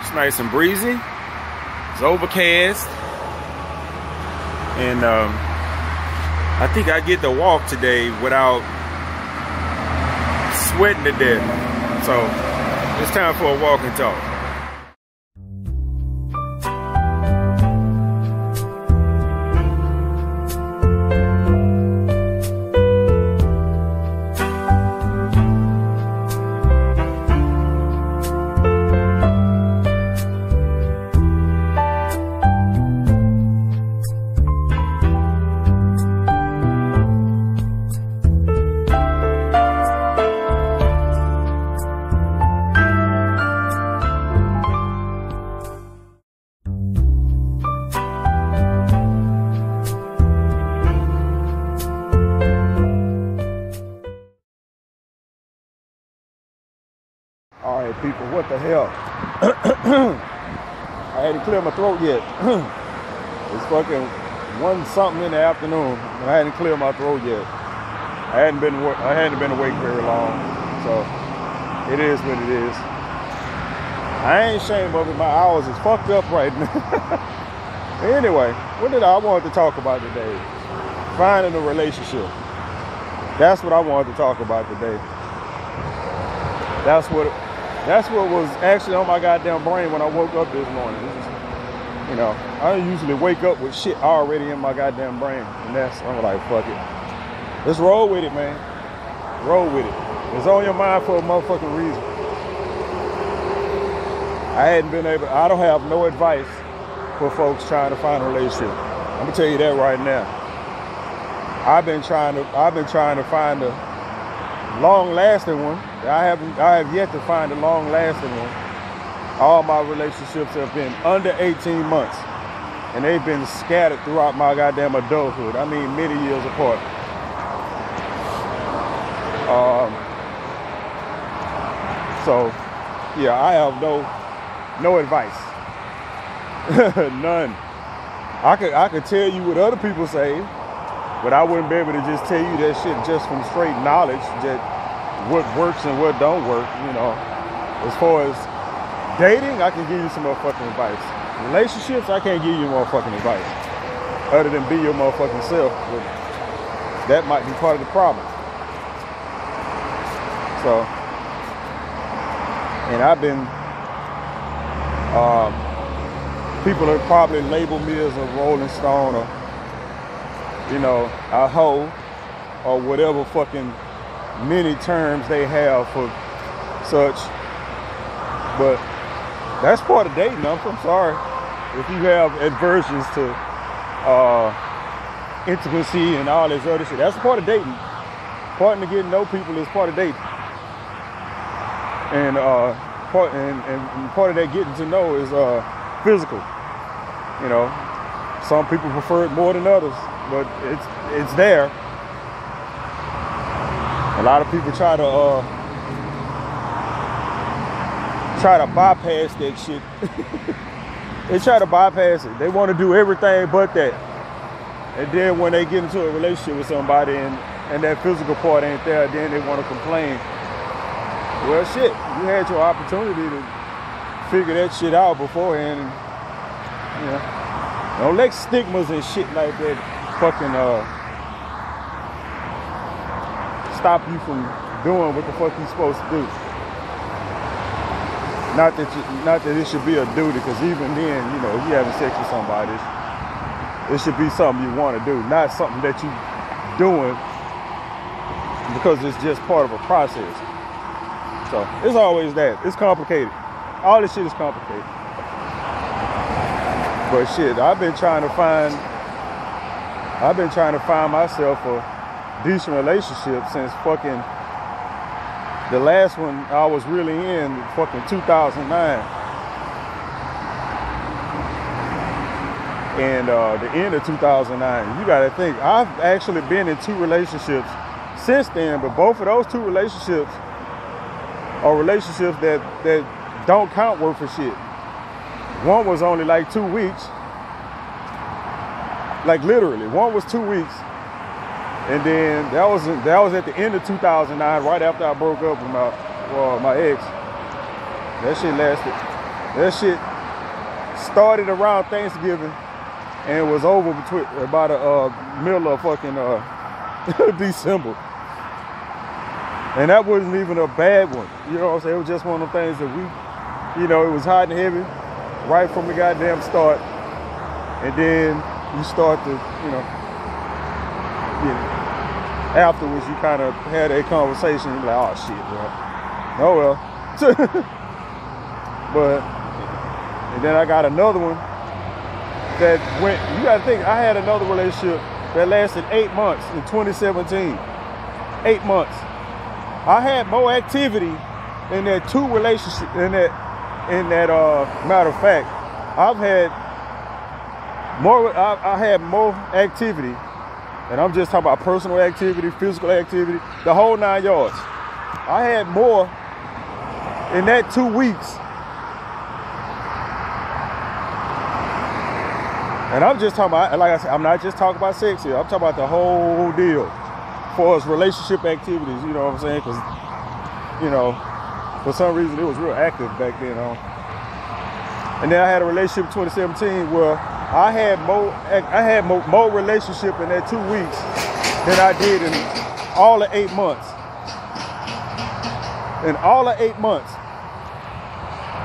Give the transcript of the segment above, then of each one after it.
It's nice and breezy. It's overcast. And I think I get to walk today without sweating to death. So it's time for a walk and talk. All right, people, what the hell? I hadn't cleared my throat yet. It's fucking 1 something in the afternoon, and I hadn't cleared my throat yet. I hadn't been awake very long, so it is what it is. I ain't ashamed of it. My hours is fucked up right now. Anyway, what did I want to talk about today? Finding a relationship. That's what I wanted to talk about today. That's what was actually on my goddamn brain when I woke up this morning. You know, I usually wake up with shit already in my goddamn brain. And I'm like, fuck it. Let's roll with it, man. Roll with it. It's on your mind for a motherfucking reason. I don't have no advice for folks trying to find a relationship. I'm gonna tell you that right now. I've been trying to find a long-lasting one. I have yet to find a long-lasting one. All my relationships have been under 18 months, and they've been scattered throughout my goddamn adulthood. I mean, many years apart. So, yeah, I have no advice, none. I could tell you what other people say, but I wouldn't be able to just tell you that shit just from straight knowledge, that what works and what don't work, you know. As far as dating, I can give you some motherfucking advice. Relationships, I can't give you motherfucking advice. Other than be your motherfucking self, but that might be part of the problem. So, and I've been, people have probably labeled me as a Rolling Stone or, you know, a hoe, or whatever fucking many terms they have for such. But that's part of dating. I'm sorry if you have aversions to intimacy and all this other shit. That's part of dating. Part of getting to know people is part of dating. And part of that getting to know is physical. You know, some people prefer it more than others, but it's there. A lot of people try to bypass that shit. They try to bypass it. They want to do everything but that. And then when they get into a relationship with somebody and that physical part ain't there, then they want to complain. Well, shit, you had your opportunity to figure that shit out beforehand. And, you know, don't let stigmas and shit like that fucking stop you from doing what the fuck you supposed to do. Not that it should be a duty, because even then, you know, if you having sex with somebody, it should be something you want to do, not something that you doing because it's just part of a process. So it's always that. It's complicated. All this shit is complicated. But shit, I've been trying to find myself a decent relationship since fucking the last one I was really in, fucking 2009. And the end of 2009. You gotta think, I've actually been in 2 relationships since then, but both of those 2 relationships are relationships that don't count worth for shit. One was only like 2 weeks. Like literally, one was 2 weeks. And then that was at the end of 2009, right after I broke up with my ex. That shit lasted That shit started around Thanksgiving and was over by the middle of fucking December. And that wasn't even a bad one. You know what I'm saying? It was just one of the things that it was hot and heavy right from the goddamn start. And then you start to, afterwards you kind of had a conversation. You're like, oh shit, bro. Oh well. But, and then I got another one that went, you gotta think, I had another relationship that lasted 8 months in 2017. 8 months. I had more activity in that two relationship, in that matter of fact, I had more activity, and I'm just talking about personal activity, physical activity, the whole 9 yards. I had more in that 2 weeks. And I'm just talking about, like I said, I'm not just talking about sex here. I'm talking about the whole deal for us relationship activities, you know what I'm saying? Because, for some reason it was real active back then. And then I had a relationship in 2017 where I had more relationship in that 2 weeks than I did in all of 8 months. In all of 8 months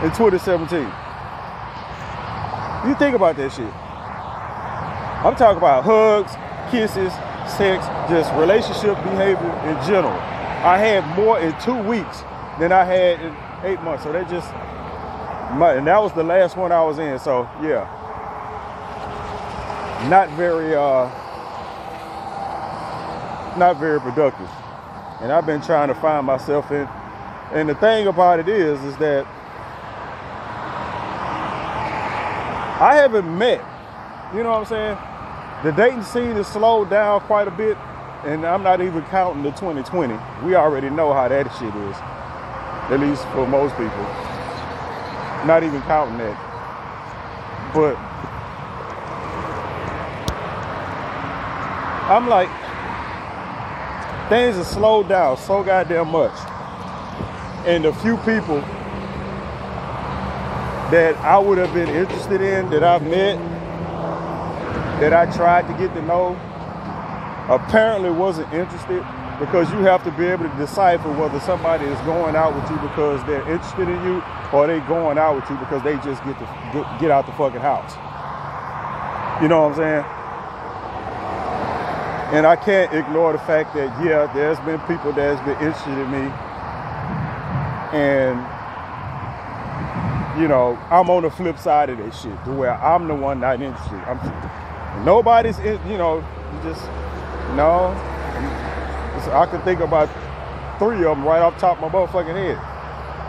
in 2017. You think about that shit. I'm talking about hugs, kisses, sex, just relationship behavior in general. I had more in 2 weeks than I had in 8 months. So that just, and that was the last one I was in. So yeah, not very productive. And I've been trying to find myself in. And the thing about it is that I haven't met, you know what I'm saying? The dating scene has slowed down quite a bit, and I'm not even counting the 2020. We already know how that shit is, at least for most people. Not even counting that. But I'm like, things have slowed down so goddamn much. And the few people that I would have been interested in, that I've met, that I tried to get to know, apparently wasn't interested, because you have to be able to decipher whether somebody is going out with you because they're interested in you, or they going out with you because they just get out the fucking house. You know what I'm saying? And I can't ignore the fact that, yeah, there's been people that's been interested in me, and I'm on the flip side of that shit, to where I'm the one not interested. Nobody's, I can think about 3 of them right off the top of my motherfucking head.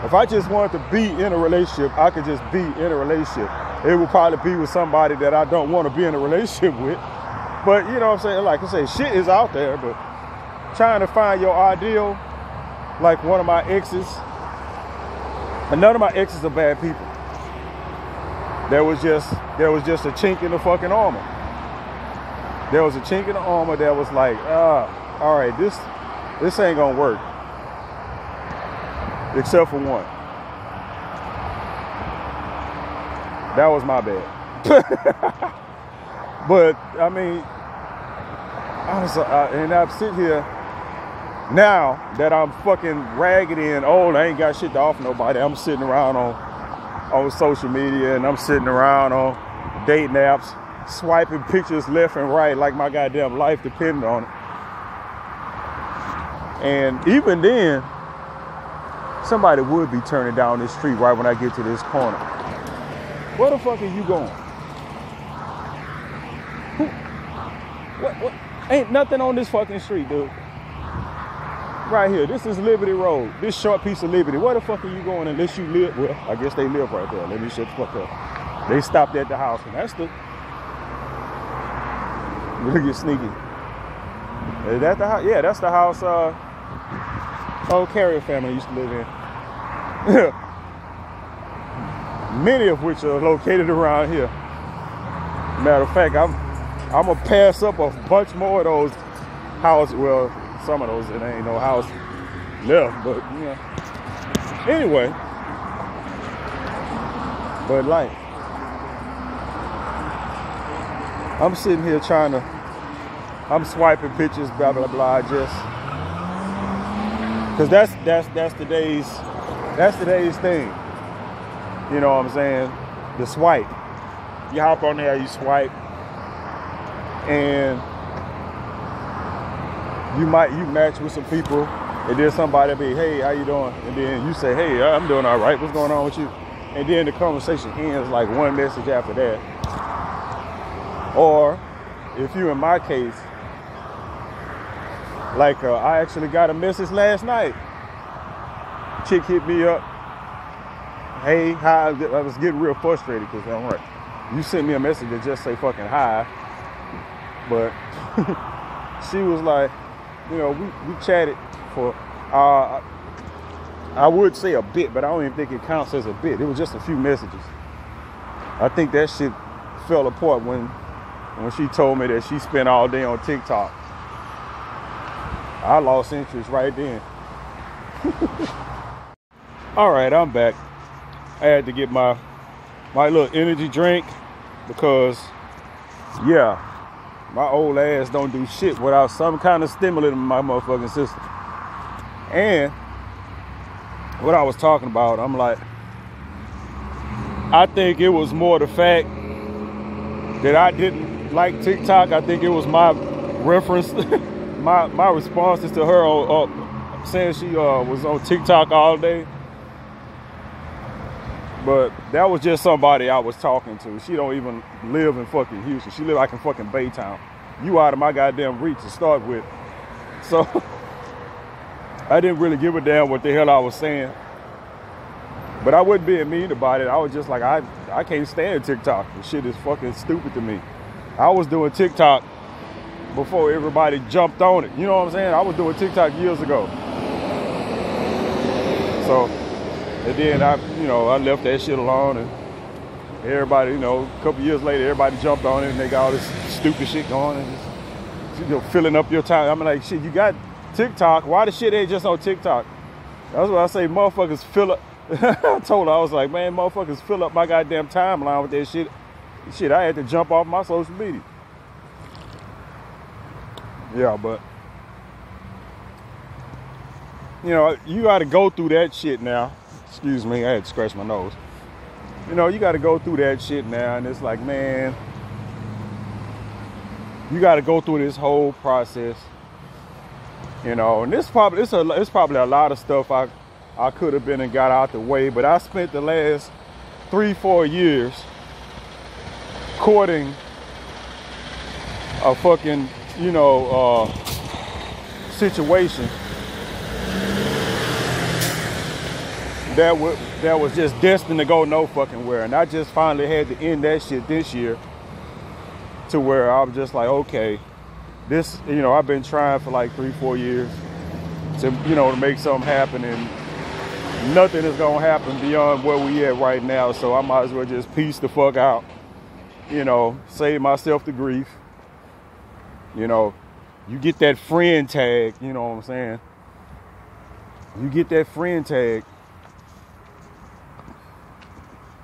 If I just wanted to be in a relationship, I could just be in a relationship. It would probably be with somebody that I don't want to be in a relationship with. But you know what I'm saying? Like I say, shit is out there, but trying to find your ideal, like one of my exes, and none of my exes are bad people. There was just a chink in the fucking armor. There was a chink in the armor that was like, all right, this ain't gonna work. Except for one. That was my bad. But I mean, and I'm sitting here now that I'm fucking raggedy and old. I ain't got shit to offer nobody. I'm sitting around on social media, and I'm sitting around on dating apps, swiping pictures left and right like my goddamn life depended on it. And even then, somebody would be turning down this street right when I get to this corner. Where the fuck are you going? What? Ain't nothing on this fucking street, dude. Right here. This is Liberty Road. This short piece of Liberty. Where the fuck are you going unless you live? Well, I guess they live right there. Let me shut the fuck up. They stopped at the house, and that's the... Look at sneaky. Is that the house? Yeah, that's the house old Carrier family used to live in. Many of which are located around here. Matter of fact, I'm gonna pass up a bunch more of those houses. Well, some of those, it ain't no house left, but Anyway, But like, I'm sitting here I'm swiping pictures, blah blah blah, just because that's today's thing. You know what I'm saying? The swipe. You hop on there, you swipe, and you match with some people, and then somebody be, hey, how you doing? And then you say, hey, I'm doing all right. What's going on with you? And then the conversation ends like one message after that. Or if you, in my case, like I actually got a message last night. Chick hit me up. Hey, hi. I was getting real frustrated because I'm like, you sent me a message that just say fucking hi. But she was like, you know, we chatted for, I would say a bit, but I don't even think it counts as a bit. It was just a few messages. I think that shit fell apart when she told me that she spent all day on TikTok. I lost interest right then. All right, I'm back. I had to get my little energy drink because, yeah, my old ass don't do shit without some kind of stimulant in my motherfucking system. And what I was talking about, I'm like, I think it was more the fact that I didn't like TikTok. I think it was my reference, my responses to her saying she was on TikTok all day. But that was just somebody I was talking to. She don't even live in fucking Houston. She live like in fucking Baytown. You out of my goddamn reach to start with. So I didn't really give a damn what the hell I was saying. But I wasn't being mean about it. I was just like, I can't stand TikTok. The shit is fucking stupid to me. I was doing TikTok before everybody jumped on it. You know what I'm saying? I was doing TikTok years ago. So, and then I left that shit alone, and everybody, a couple years later, everybody jumped on it, and they got all this stupid shit going, and just, filling up your time. I'm like, shit, you got TikTok. Why the shit ain't just on TikTok? That's what I say, motherfuckers fill up. I told her, I was like, man, motherfuckers fill up my goddamn timeline with that shit. Shit, I had to jump off my social media. Yeah, but, you got to go through that shit now. Excuse me, I had to scratch my nose. You got to go through that shit now, and it's like, man, you got to go through this whole process, and it's probably a lot of stuff I could have been and got out the way, but I spent the last 3-4 years courting a fucking, situation that was just destined to go no fucking where. And I just finally had to end that shit this year to where I was just like, okay, this, I've been trying for like 3-4 years to, to make something happen, and nothing is gonna happen beyond where we at right now. So I might as well just peace the fuck out, save myself the grief. You get that friend tag, you know what I'm saying? You get that friend tag,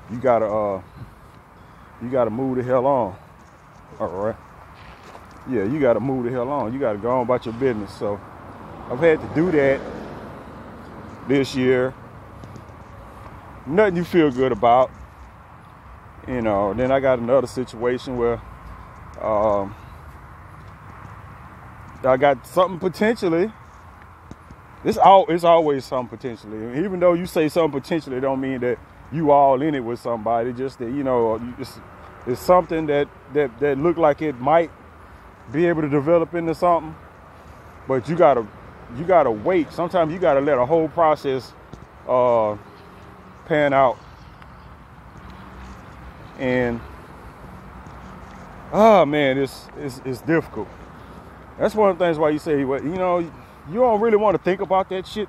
you gotta move the hell on. All right. Yeah, you gotta move the hell on. You gotta go on about your business. So I've had to do that this year. Nothing you feel good about. Then I got another situation where I got something potentially. It's always something potentially. Even though you say something potentially, it don't mean that you all in it with somebody. Just that it's something that look like it might be able to develop into something, but you gotta wait. Sometimes you gotta let a whole process pan out. And man, it's difficult. That's one of the things why you say, well, you don't really want to think about that shit.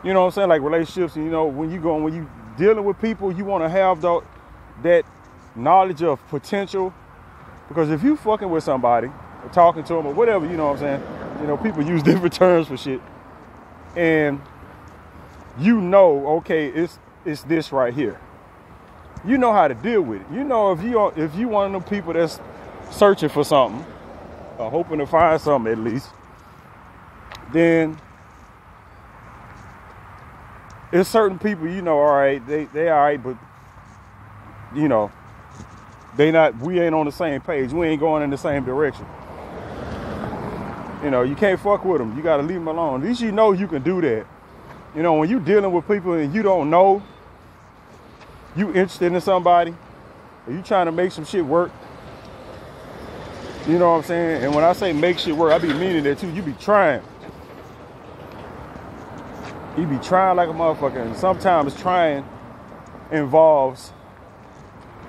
You know what I'm saying? Like relationships, when you dealing with people, you want to have that knowledge of potential. Because if you fucking with somebody or talking to them or whatever, you know what I'm saying? People use different terms for shit. And okay, it's this right here. you know how to deal with it. You know, if you one of them people that's searching for something, or hoping to find something at least, then it's certain people, you know, all right, they all right, but you know, we ain't on the same page. We ain't going in the same direction. You know, you can't fuck with them. You got to leave them alone. At least you know you can do that. You know, when you dealing with people and you don't know, you interested in somebody, or you trying to make some shit work. You know what I'm saying? And when I say make shit work, I be meaning that too. You be trying. You be trying like a motherfucker. And sometimes trying involves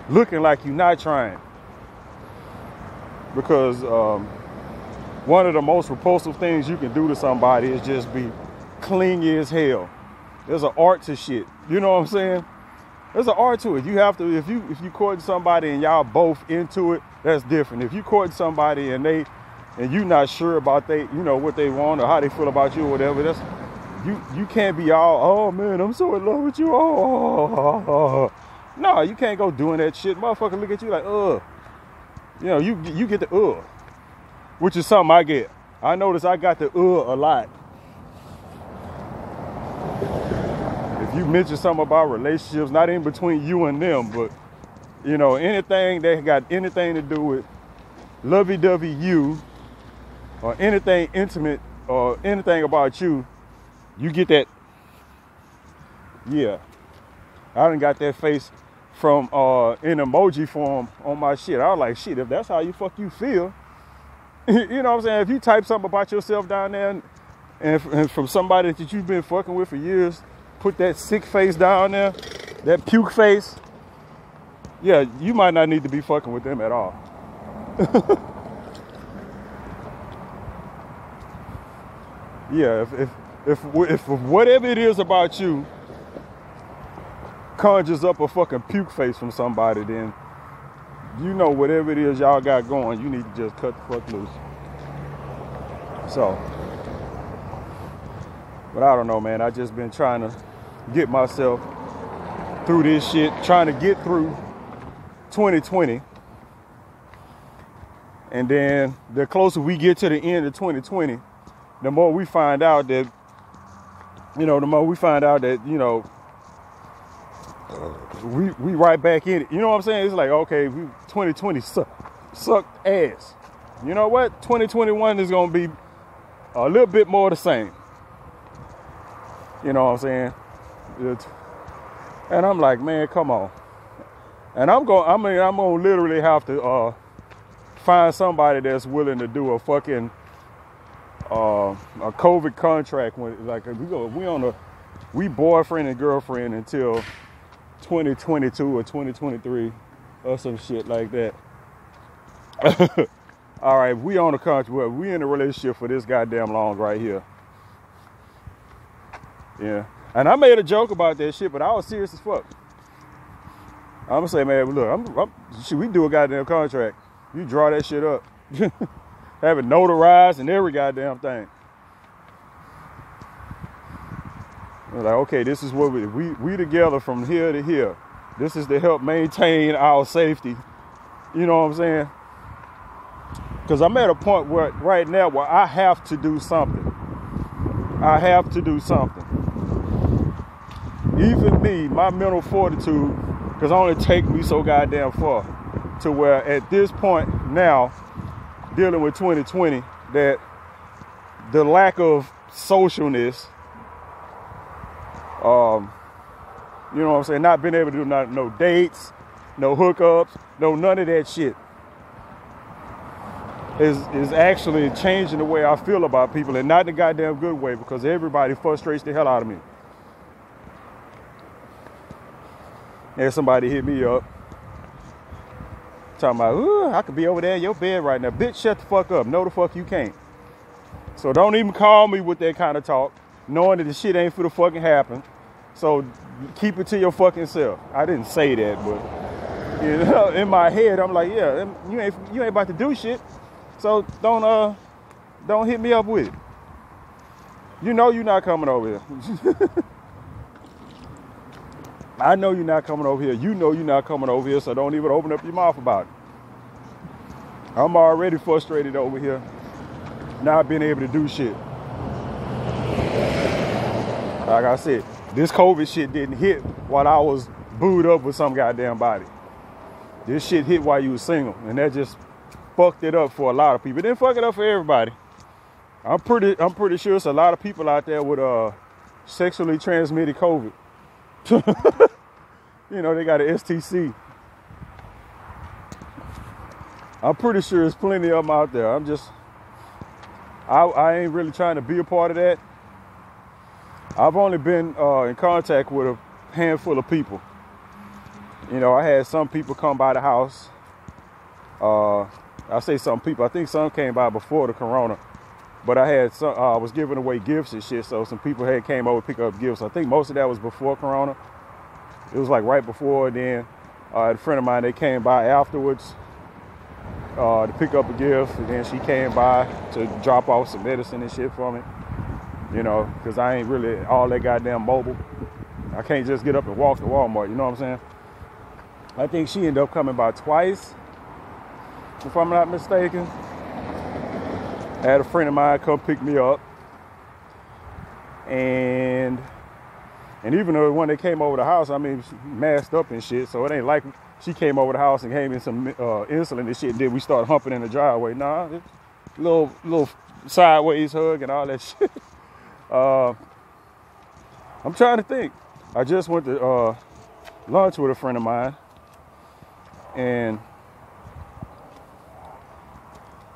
looking like you're not trying. Because one of the most repulsive things you can do to somebody is just be clingy as hell. There's an art to shit. You know what I'm saying? There's an art to it. You have to, if you courting somebody and y'all both into it, that's different. If you courting somebody and you not sure about what they want or how they feel about you or whatever, that's you can't be all, oh man, I'm so in love with you. Oh. No, you can't go doing that shit. Motherfucker look at you like, You know, you get the which is something I get. I notice I got the a lot. If you mention something about relationships, not in between you and them, but you know, anything that got anything to do with lovey-dovey you, or anything intimate, or anything about you, you get that. Yeah, I done got that face from in emoji form on my shit. I was like, shit, if that's how you feel, you know what I'm saying? If you type something about yourself down there and from somebody that you've been fucking with for years, put that sick face down there, that puke face, yeah, you might not need to be fucking with them at all. Yeah, if whatever it is about you conjures up a fucking puke face from somebody, then you know whatever it is y'all got going, you need to just cut the fuck loose. So, but I don't know, man. I just been trying to get myself through this shit, trying to get through 2020. And then the closer we get to the end of 2020, the more we find out that, you know, we right back in it. You know what I'm saying? It's like, okay, 2020 sucked ass. You know what? 2021 is going to be a little bit more the same. You know what I'm saying? And I'm like, man, come on. And I'm going to literally have to find somebody that's willing to do a fucking a COVID contract when, like, we boyfriend and girlfriend until 2022 or 2023 or some shit like that. All right, we on the contract. Well, we in a relationship for this goddamn long right here. Yeah, and I made a joke about that shit, but I was serious as fuck. I'm gonna say, man, look, we do a goddamn contract. You draw that shit up. Have it notarized and every goddamn thing. Like, okay, this is what we together from here to here. This is to help maintain our safety. You know what I'm saying? Because I'm at a point where right now where I have to do something. I have to do something. Even me, my mental fortitude, because it only take me so goddamn far to where at this point now, dealing with 2020, that the lack of socialness, you know what I'm saying, not being able to do no dates, no hookups, no none of that shit is actually changing the way I feel about people, and not in a goddamn good way, because everybody frustrates the hell out of me. And somebody hit me up talking about, ooh, I could be over there in your bed right now. Bitch, shut the fuck up. No, the fuck you can't. So don't even call me with that kind of talk, knowing that the shit ain't for the fucking happen. So keep it to your fucking self. I didn't say that, but you know, in my head, I'm like, yeah, you ain't about to do shit. So don't hit me up with it. You know you're not coming over here. I know you're not coming over here. You know you're not coming over here, so don't even open up your mouth about it. I'm already frustrated over here, not being able to do shit. Like I said, this COVID shit didn't hit while I was booed up with some goddamn body. This shit hit while you was single, and that just fucked it up for a lot of people. It didn't fuck it up for everybody. I'm pretty sure it's a lot of people out there with sexually transmitted COVID. You know, they got an STC. I'm pretty sure there's plenty of them out there. I ain't really trying to be a part of that. I've only been in contact with a handful of people. You know, I had some people come by the house. I say some people. I think some came by before the corona. But I had some. I was giving away gifts and shit, so some people came over to pick up gifts. I think most of that was before corona. It was like right before. Then a friend of mine, they came by afterwards to pick up a gift, and then she came by to drop off some medicine and shit for me. You know, because I ain't really all that goddamn mobile. I can't just get up and walk to Walmart. You know what I'm saying? I think she ended up coming by twice, if I'm not mistaken. I had a friend of mine come pick me up, and even though when they came over the house, I mean, she masked up and shit, so it ain't like she came over the house and gave me some insulin and shit, and then we started humping in the driveway. Nah, little sideways hug and all that shit. I'm trying to think. I just went to lunch with a friend of mine, and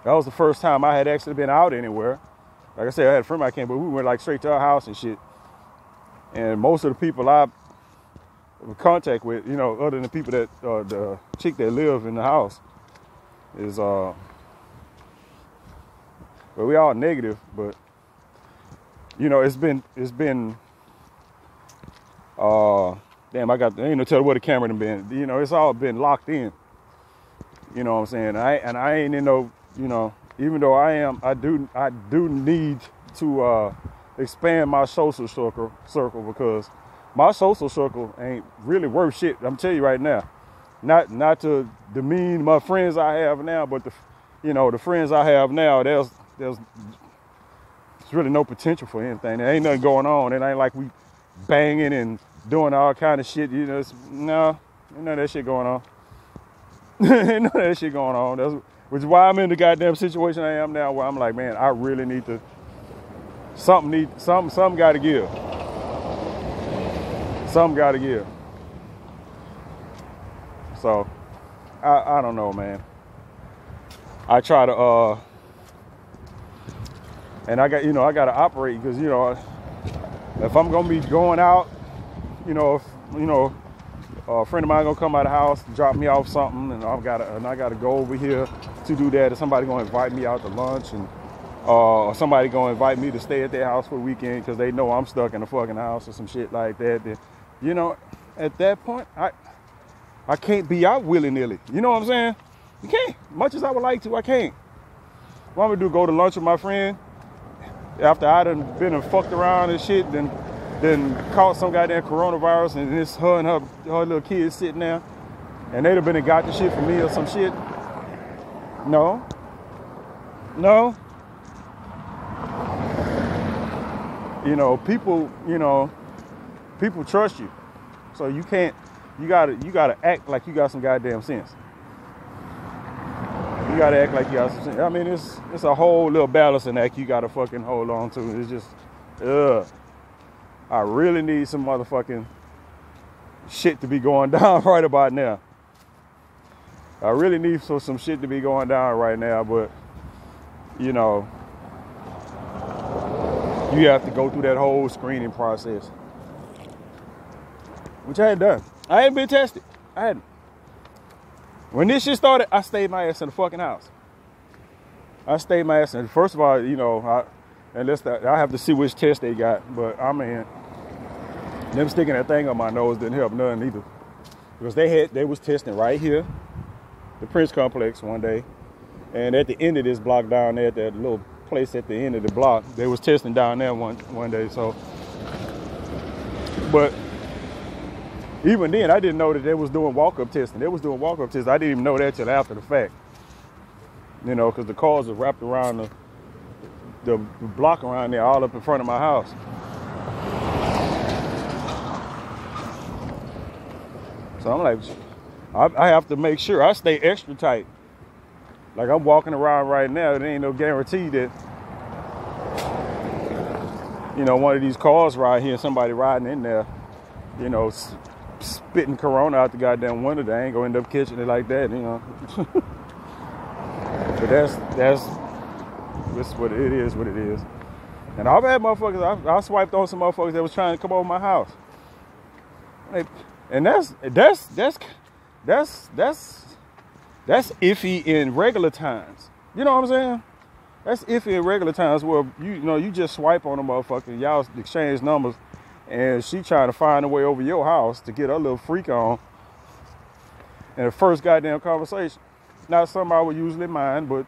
that was the first time I had actually been out anywhere. Like I said, I had a friend I came, but we went like straight to our house and shit. And most of the people I in contact with, you know, other than the people that the chick that live in the house, is but we all negative. But you know, it's been damn, I ain't no tell what the camera done been. You know, it's all been locked in. You know what I'm saying? I ain't in no, you know, even though I do need to expand my social circle, because my social circle ain't really worth shit. I'm telling you right now. Not to demean my friends I have now, but the friends I have now, there's really no potential for anything. There ain't nothing going on. It ain't like we banging and doing all kind of shit. You know, no, ain't none of that shit going on. Ain't none of that shit going on. Which is why I'm in the goddamn situation I am now, where I'm like, man, I really need to. Something got to give. Something got to give. So, I don't know, man. I try to, and I got to operate, because, if I'm going to be going out, a friend of mine gonna come out of the house, drop me off something, and I gotta go over here to do that. Or somebody gonna invite me out to lunch, and or somebody gonna invite me to stay at their house for the weekend because they know I'm stuck in the fucking house or some shit like that. Then, at that point, I can't be out willy-nilly. You know what I'm saying? You can't. Much as I would like to, I can't. What I'm gonna do? Go to lunch with my friend after I done been and fucked around and shit, then caught some goddamn coronavirus, and it's her and her little kids sitting there, and they'd have been and got the shit from me or some shit. No. People trust you. So you gotta act like you got some goddamn sense. You gotta act like you got some sense. I mean, it's a whole little balancing act you gotta fucking hold on to. It's just, I really need some motherfucking shit to be going down right about now. I really need some shit to be going down right now, but, you have to go through that whole screening process, which I hadn't done. I hadn't been tested. I hadn't. When this shit started, I stayed my ass in the fucking house. I stayed my ass in. First of all, I have to see which test they got, but I mean, them sticking that thing on my nose didn't help none either. Because they was testing right here, the Prince Complex one day. And at the end of this block down there, at that little place at the end of the block, they was testing down there one day. So, but Even then, I didn't know that they was doing walk-up testing. They was doing walk-up tests. I didn't even know that till after the fact. You know, because the cars are wrapped around the block around there, all up in front of my house. So I'm like, I have to make sure I stay extra tight. Like I'm walking around right now, there ain't no guarantee that, you know, one of these cars right here, somebody riding in there, you know, spitting Corona out the goddamn window, they ain't gonna end up catching it like that, you know. But that's what it is, what it is. And I've had motherfuckers, I swiped on some motherfuckers that was trying to come over my house. And that's iffy in regular times. You know what I'm saying? That's iffy in regular times where you just swipe on a motherfucker, y'all exchange numbers, and she trying to find a way over your house to get her little freak on. And the first goddamn conversation. Not something I would usually mind, but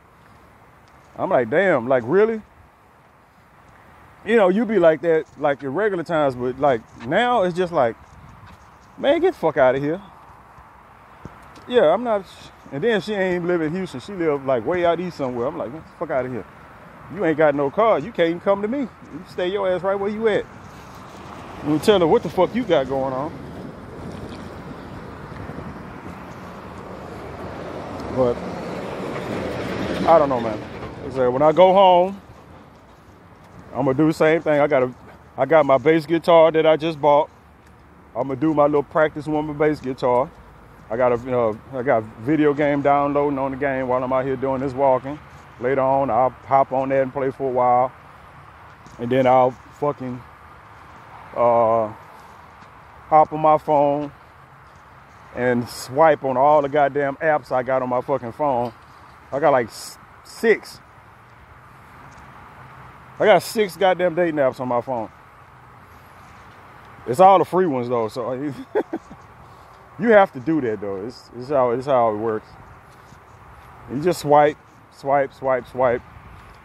I'm like, damn, like really? You know, you be like that like in regular times, but like now it's just like, man, get the fuck out of here. Yeah, I'm not. And then she ain't live in Houston. She live like way out east somewhere. I'm like, get the fuck out of here. You ain't got no car. You can't even come to me. You stay your ass right where you at. You tell her what the fuck you got going on. But I don't know, man. So when I go home, I'm gonna do the same thing. I got my bass guitar that I just bought. I'm gonna do my little practice on my bass guitar. I got video game downloading on the game while I'm out here doing this walking. Later on, I'll hop on that and play for a while, and then I'll fucking hop on my phone and swipe on all the goddamn apps I got on my fucking phone. I got like 6. I got 6 goddamn dating apps on my phone. It's all the free ones though, so you have to do that though. It's how it works. You just swipe,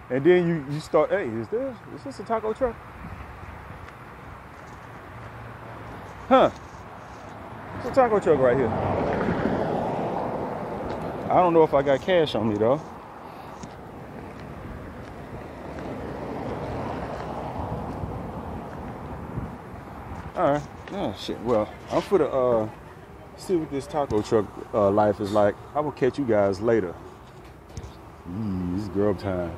and then you start. Hey, is this a taco truck? Huh? It's a taco truck right here. I don't know if I got cash on me though. All right. Oh shit. Well, I'm for the see what this taco truck life is like. I will catch you guys later. It's grub time.